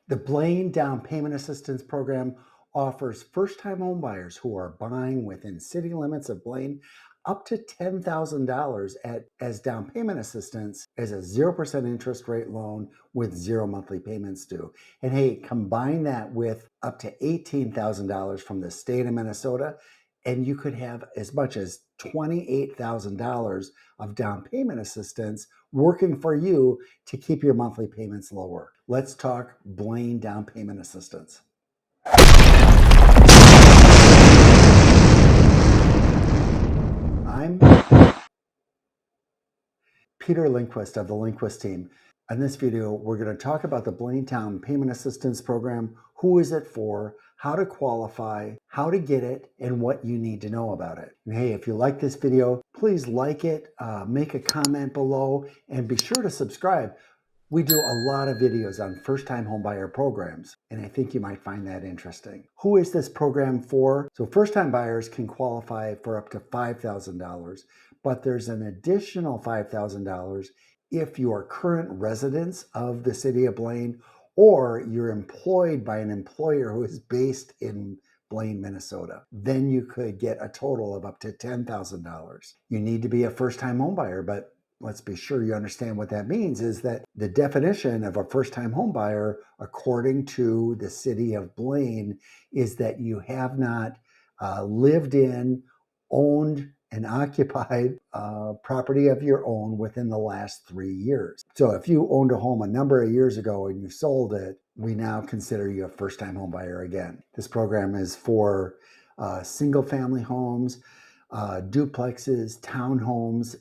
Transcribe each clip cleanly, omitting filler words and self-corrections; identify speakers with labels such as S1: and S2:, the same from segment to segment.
S1: The Blaine Down Payment Assistance program offers first-time homebuyers who are buying within city limits of Blaine up to $10,000 as down payment assistance as a 0% interest rate loan with zero monthly payments due. And hey, combine that with up to $18,000 from the state of Minnesota, and you could have as much as $28,000 of down payment assistance working for you to keep your monthly payments lower. Let's talk Blaine Down Payment Assistance. I'm Peter Lindquist of the Lindquist team. In this video, we're going to talk about the Blaine Down Payment Assistance Program, who is it for, how to qualify, how to get it, and what you need to know about it. And hey, if you like this video, please like it, make a comment below, and be sure to subscribe. We do a lot of videos on first-time homebuyer programs, and I think you might find that interesting. Who is this program for? So first-time buyers can qualify for up to $5,000, but there's an additional $5,000 if you are current residents of the city of Blaine or you're employed by an employer who is based in Blaine, Minnesota. Then you could get a total of up to $10,000. You need to be a first-time homebuyer, but let's be sure you understand what that means is that the definition of a first-time home buyer, according to the city of Blaine, is that you have not lived in, owned, and occupied property of your own within the last 3 years. So if you owned a home a number of years ago and you sold it, we now consider you a first-time home buyer again. This program is for single-family homes, duplexes, townhomes,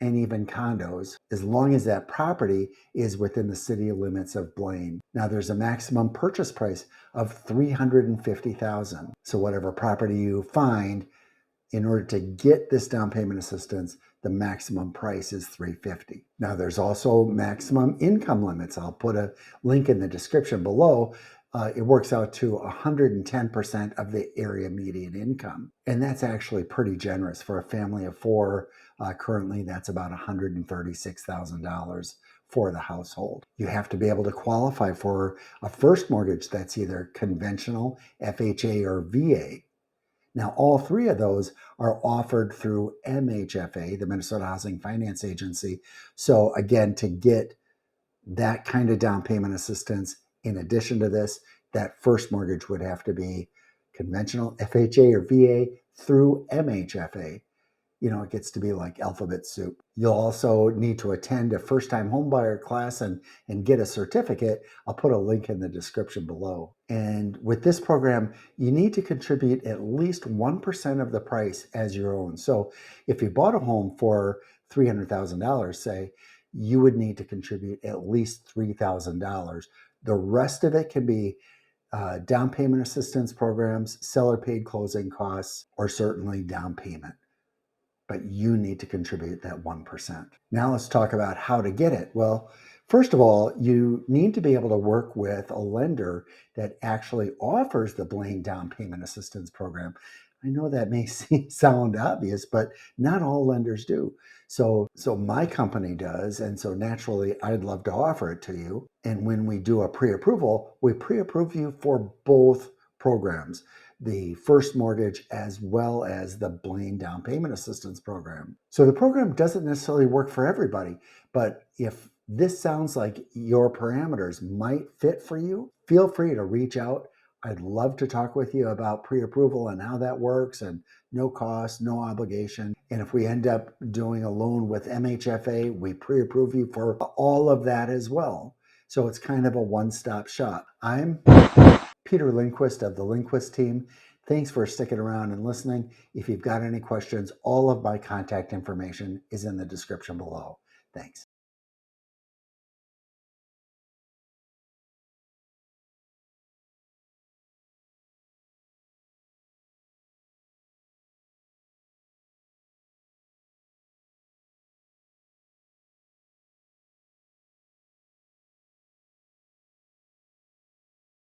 S1: and even condos, as long as that property is within the city limits of Blaine. Now there's a maximum purchase price of $350,000. So whatever property you find, in order to get this down payment assistance, the maximum price is $350,000. Now there's also maximum income limits. I'll put a link in the description below. It works out to 110% of the area median income. And that's actually pretty generous for a family of four. Currently, that's about $136,000 for the household. You have to be able to qualify for a first mortgage that's either conventional, FHA, or VA. Now, all three of those are offered through MHFA, the Minnesota Housing Finance Agency. So again, to get that kind of down payment assistance, in addition to this, that first mortgage would have to be conventional, FHA, or VA through MHFA. You know, it gets to be like alphabet soup. You'll also need to attend a first-time homebuyer class and get a certificate. I'll put a link in the description below. And with this program, you need to contribute at least 1% of the price as your own. So if you bought a home for $300,000, say, you would need to contribute at least $3,000. The rest of it can be down payment assistance programs, seller paid closing costs, or certainly down payment. But you need to contribute that 1%. Now let's talk about how to get it. Well, first of all, you need to be able to work with a lender that actually offers the Blaine Down Payment Assistance Program. I know that may sound obvious, but not all lenders do. So my company does, and so naturally I'd love to offer it to you. And when we do a pre-approval, we pre-approve you for both programs, the first mortgage as well as the Blaine Down Payment Assistance Program. So the program doesn't necessarily work for everybody, but if this sounds like your parameters might fit for you, feel free to reach out. I'd love to talk with you about pre-approval and how that works, and no cost, no obligation. And if we end up doing a loan with MHFA, we pre-approve you for all of that as well. So it's kind of a one-stop shop. I'm Peter Lindquist of the Lindquist team. Thanks for sticking around and listening. If you've got any questions, all of my contact information is in the description below. Thanks.